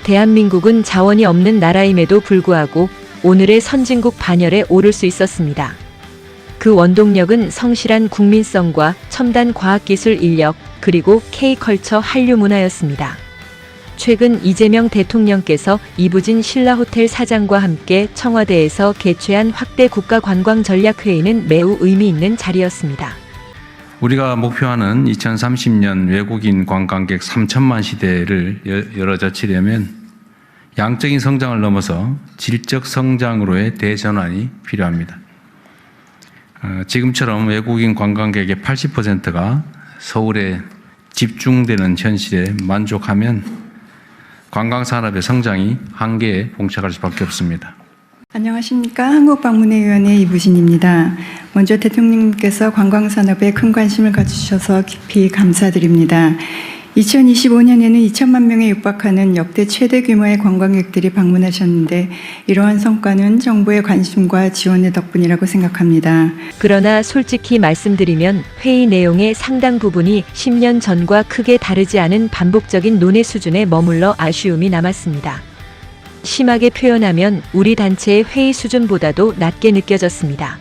대한민국은 자원이 없는 나라임에도 불구하고 오늘의 선진국 반열에 오를 수 있었습니다. 그 원동력은 성실한 국민성과 첨단 과학기술 인력, 그리고 K컬처 한류 문화였습니다. 최근 이재명 대통령께서 이부진 신라호텔 사장과 함께 청와대에서 개최한 확대 국가관광전략회의는 매우 의미 있는 자리였습니다. 우리가 목표하는 2030년 외국인 관광객 3천만 시대를 열어젖히려면 양적인 성장을 넘어서 질적 성장으로의 대전환이 필요합니다. 지금처럼 외국인 관광객의 80%가 서울에 집중되는 현실에 만족하면 관광산업의 성장이 한계에 봉착할 수밖에 없습니다. 안녕하십니까. 한국방문회위원회 이부진입니다. 먼저 대통령님께서 관광산업에 큰 관심을 가지셔서 깊이 감사드립니다. 2025년에는 2천만 명에 육박하는 역대 최대 규모의 관광객들이 방문하셨는데 이러한 성과는 정부의 관심과 지원의 덕분이라고 생각합니다. 그러나 솔직히 말씀드리면 회의 내용의 상당 부분이 10년 전과 크게 다르지 않은 반복적인 논의 수준에 머물러 아쉬움이 남았습니다. 심하게 표현하면 우리 단체의 회의 수준보다도 낮게 느껴졌습니다.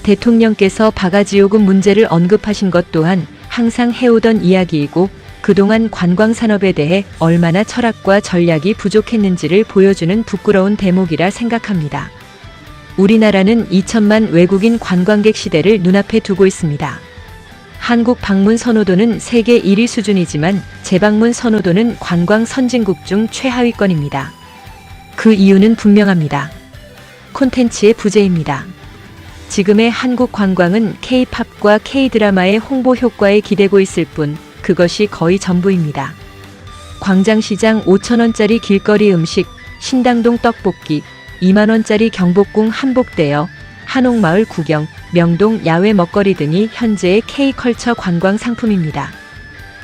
대통령께서 바가지요금 문제를 언급하신 것 또한 항상 해오던 이야기이고 그동안 관광산업에 대해 얼마나 철학과 전략이 부족했는지를 보여주는 부끄러운 대목이라 생각합니다. 우리나라는 2천만 외국인 관광객 시대를 눈앞에 두고 있습니다. 한국 방문 선호도는 세계 1위 수준이지만 재방문 선호도는 관광 선진국 중 최하위권입니다. 그 이유는 분명합니다. 콘텐츠의 부재입니다. 지금의 한국 관광은 K-팝과 K-드라마의 홍보 효과에 기대고 있을 뿐 그것이 거의 전부입니다. 광장시장 5,000원짜리 길거리 음식, 신당동 떡볶이, 2만원짜리 경복궁 한복대여, 한옥마을 구경, 명동 야외 먹거리 등이 현재의 K컬처 관광 상품입니다.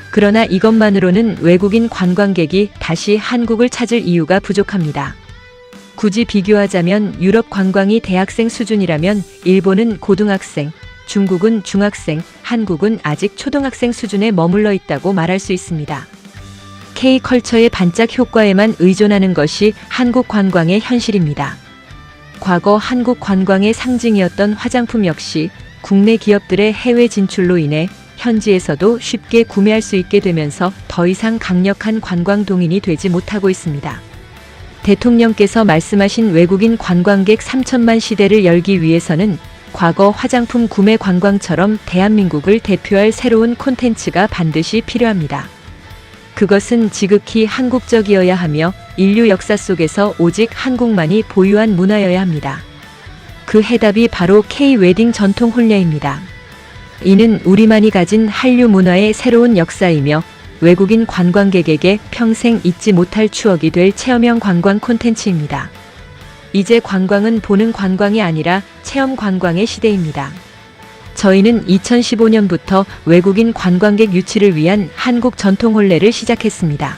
그러나 이것만으로는 외국인 관광객이 다시 한국을 찾을 이유가 부족합니다. 굳이 비교하자면 유럽 관광이 대학생 수준이라면 일본은 고등학생, 중국은 중학생, 한국은 아직 초등학생 수준에 머물러 있다고 말할 수 있습니다. K컬처의 반짝 효과에만 의존하는 것이 한국 관광의 현실입니다. 과거 한국 관광의 상징이었던 화장품 역시 국내 기업들의 해외 진출로 인해 현지에서도 쉽게 구매할 수 있게 되면서 더 이상 강력한 관광 동인이 되지 못하고 있습니다. 대통령께서 말씀하신 외국인 관광객 3천만 시대를 열기 위해서는 과거 화장품 구매 관광처럼 대한민국을 대표할 새로운 콘텐츠가 반드시 필요합니다. 그것은 지극히 한국적이어야 하며 인류 역사 속에서 오직 한국만이 보유한 문화여야 합니다. 그 해답이 바로 K-웨딩 전통 혼례입니다. 이는 우리만이 가진 한류 문화의 새로운 역사이며 외국인 관광객에게 평생 잊지 못할 추억이 될 체험형 관광 콘텐츠입니다. 이제 관광은 보는 관광이 아니라 체험 관광의 시대입니다. 저희는 2015년부터 외국인 관광객 유치를 위한 한국 전통 혼례를 시작했습니다.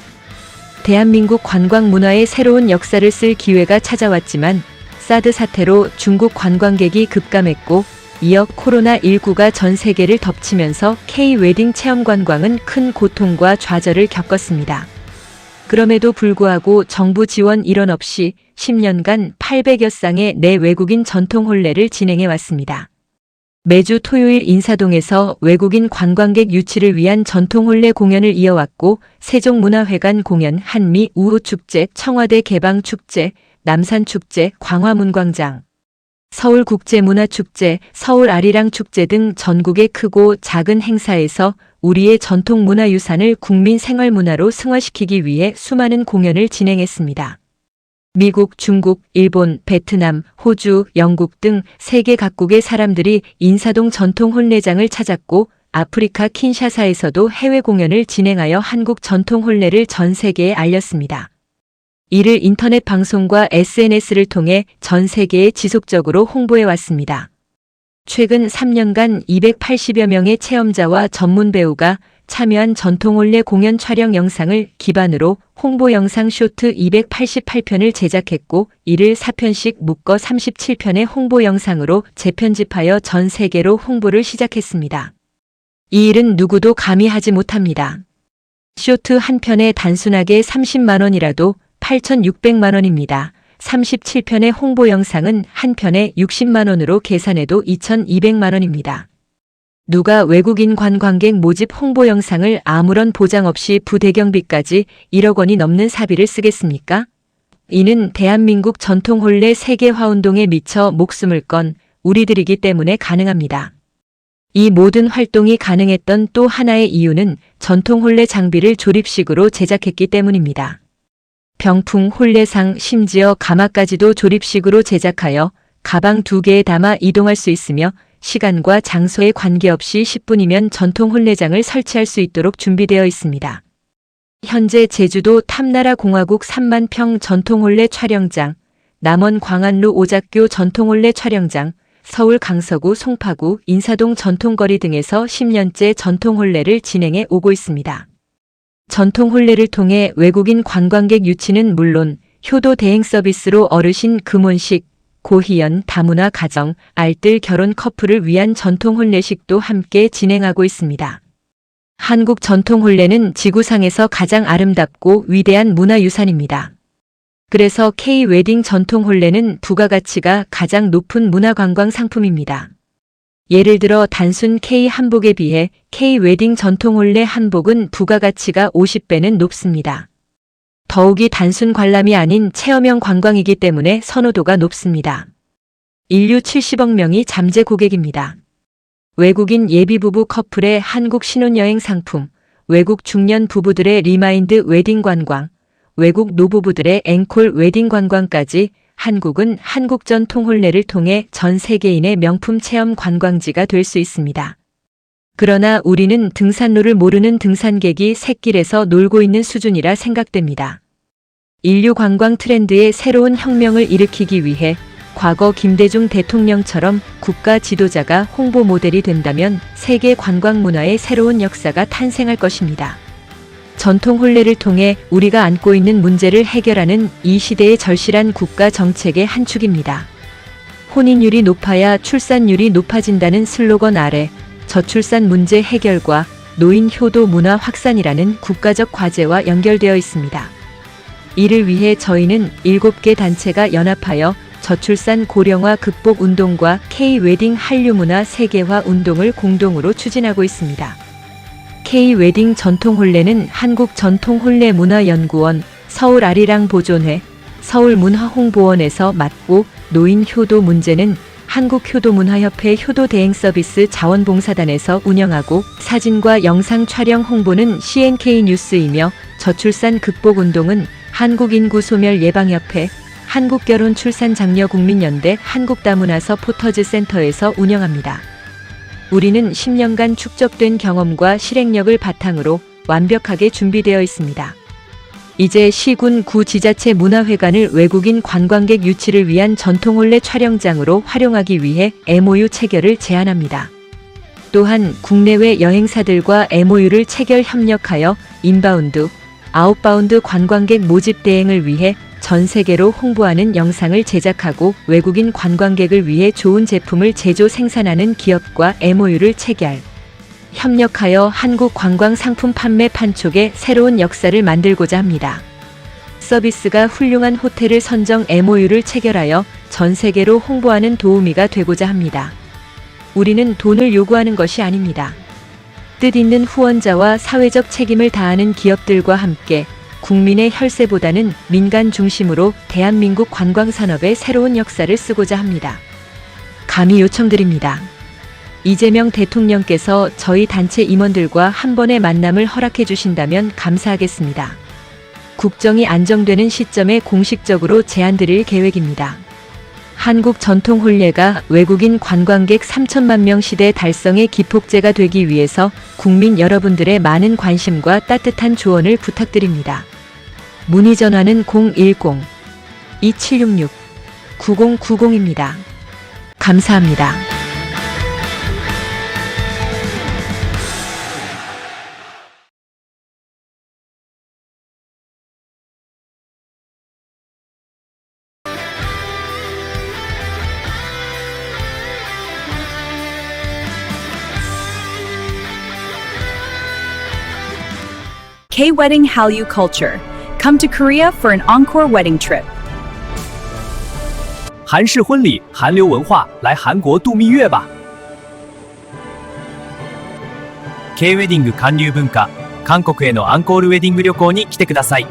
대한민국 관광 문화의 새로운 역사를 쓸 기회가 찾아왔지만 사드 사태로 중국 관광객이 급감했고 이어 코로나19가 전 세계를 덮치면서 K-웨딩 체험 관광은 큰 고통과 좌절을 겪었습니다. 그럼에도 불구하고 정부 지원 일원 없이 10년간 800여 쌍의 내 외국인 전통 혼례를 진행해 왔습니다. 매주 토요일 인사동에서 외국인 관광객 유치를 위한 전통 혼례 공연을 이어왔고 세종문화회관 공연, 한미 우호축제, 청와대 개방축제, 남산축제, 광화문광장, 서울국제문화축제, 서울 아리랑축제 등 전국의 크고 작은 행사에서 우리의 전통 문화유산을 국민 생활문화로 승화시키기 위해 수많은 공연을 진행했습니다. 미국, 중국, 일본, 베트남, 호주, 영국 등 세계 각국의 사람들이 인사동 전통 혼례장을 찾았고 아프리카 킨샤사에서도 해외 공연을 진행하여 한국 전통 혼례를 전 세계에 알렸습니다. 이를 인터넷 방송과 SNS를 통해 전 세계에 지속적으로 홍보해 왔습니다. 최근 3년간 280여 명의 체험자와 전문 배우가 참여한 전통혼례 공연 촬영 영상을 기반으로 홍보 영상 쇼트 288편을 제작했고 이를 4편씩 묶어 37편의 홍보 영상으로 재편집하여 전 세계로 홍보를 시작했습니다. 이 일은 누구도 감히 하지 못합니다. 쇼트 한 편에 단순하게 30만 원이라도 8,600만 원입니다. 37편의 홍보 영상은 한 편에 60만 원으로 계산해도 2,200만 원입니다. 누가 외국인 관광객 모집 홍보 영상을 아무런 보장 없이 부대경비까지 1억 원이 넘는 사비를 쓰겠습니까? 이는 대한민국 전통혼례 세계화운동에 미쳐 목숨을 건 우리들이기 때문에 가능합니다. 이 모든 활동이 가능했던 또 하나의 이유는 전통혼례 장비를 조립식으로 제작했기 때문입니다. 병풍, 혼례상, 심지어 가마까지도 조립식으로 제작하여 가방 2개에 담아 이동할 수 있으며 시간과 장소에 관계없이 10분이면 전통 혼례장을 설치할 수 있도록 준비되어 있습니다. 현재 제주도 탐나라 공화국 3만 평 전통혼례 촬영장, 남원 광안루 오작교 전통혼례 촬영장, 서울 강서구 송파구 인사동 전통거리 등에서 10년째 전통혼례를 진행해 오고 있습니다. 전통혼례를 통해 외국인 관광객 유치는 물론 효도 대행 서비스로 어르신 금혼식, 고희연, 다문화 가정, 알뜰 결혼 커플을 위한 전통혼례식도 함께 진행하고 있습니다. 한국 전통혼례는 지구상에서 가장 아름답고 위대한 문화유산입니다. 그래서 K-웨딩 전통혼례는 부가가치가 가장 높은 문화관광 상품입니다. 예를 들어 단순 K-한복에 비해 K-웨딩 전통혼례 한복은 부가가치가 50배는 높습니다. 더욱이 단순 관람이 아닌 체험형 관광이기 때문에 선호도가 높습니다. 인류 70억 명이 잠재 고객입니다. 외국인 예비부부 커플의 한국 신혼여행 상품, 외국 중년 부부들의 리마인드 웨딩 관광, 외국 노부부들의 앵콜 웨딩 관광까지 한국은 한국 전통 혼례를 통해 전 세계인의 명품 체험 관광지가 될 수 있습니다. 그러나 우리는 등산로를 모르는 등산객이 샛길에서 놀고 있는 수준이라 생각됩니다. 인류 관광 트렌드의 새로운 혁명을 일으키기 위해 과거 김대중 대통령처럼 국가 지도자가 홍보 모델이 된다면 세계 관광 문화의 새로운 역사가 탄생할 것입니다. 전통 혼례를 통해 우리가 안고 있는 문제를 해결하는 이 시대의 절실한 국가 정책의 한 축입니다. 혼인율이 높아야 출산율이 높아진다는 슬로건 아래 저출산 문제 해결과 노인 효도 문화 확산이라는 국가적 과제와 연결되어 있습니다. 이를 위해 저희는 7개 단체가 연합하여 저출산 고령화 극복 운동과 K-웨딩 한류 문화 세계화 운동을 공동으로 추진하고 있습니다. K-웨딩 전통혼례는 한국전통혼례문화연구원, 서울 아리랑 보존회, 서울문화홍보원에서 맡고 노인 효도 문제는 한국효도문화협회 효도대행 서비스 자원봉사단에서 운영하고 사진과 영상 촬영 홍보는 CNK 뉴스이며 저출산 극복 운동은 한국인구소멸예방협회, 한국결혼출산장려국민연대 한국다문화서 포터즈센터에서 운영합니다. 우리는 10년간 축적된 경험과 실행력을 바탕으로 완벽하게 준비되어 있습니다. 이제 시군 구 지자체 문화회관을 외국인 관광객 유치를 위한 전통혼례 촬영장으로 활용하기 위해 MOU 체결을 제안합니다. 또한 국내외 여행사들과 MOU를 체결 협력하여 인바운드, 아웃바운드 관광객 모집 대행을 위해 전 세계로 홍보하는 영상을 제작하고 외국인 관광객을 위해 좋은 제품을 제조 생산하는 기업과 MOU를 체결, 협력하여 한국 관광 상품 판매 판촉의 새로운 역사를 만들고자 합니다. 서비스가 훌륭한 호텔을 선정 MOU를 체결하여 전 세계로 홍보하는 도우미가 되고자 합니다. 우리는 돈을 요구하는 것이 아닙니다. 뜻 있는 후원자와 사회적 책임을 다하는 기업들과 함께 국민의 혈세보다는 민간 중심으로 대한민국 관광산업의 새로운 역사를 쓰고자 합니다. 감히 요청드립니다. 이재명 대통령께서 저희 단체 임원들과 한 번의 만남을 허락해 주신다면 감사하겠습니다. 국정이 안정되는 시점에 공식적으로 제안드릴 계획입니다. 한국 전통 혼례가 외국인 관광객 3천만 명 시대 달성의 기폭제가 되기 위해서 국민 여러분들의 많은 관심과 따뜻한 조언을 부탁드립니다. 문의 전화는 010-2766-9090입니다. 감사합니다. K-Wedding Hallyu Culture. Come to Korea for an encore wedding trip. 韩式婚礼，韩流文化，来韩国度蜜月吧。K ウェディング韓流文化、韓国へのアンコールウェディング旅行に来てください。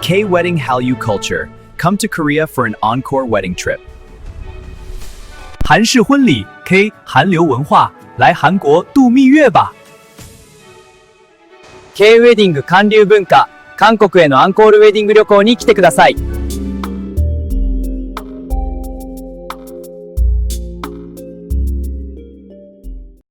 K Wedding Hallyu Culture. Come to Korea for an encore wedding trip. 韩式婚礼 K 韩流文化，来韩国度蜜月吧。K ウェディング韓流文化、韓国へのアンコールウェディング旅行に来てください。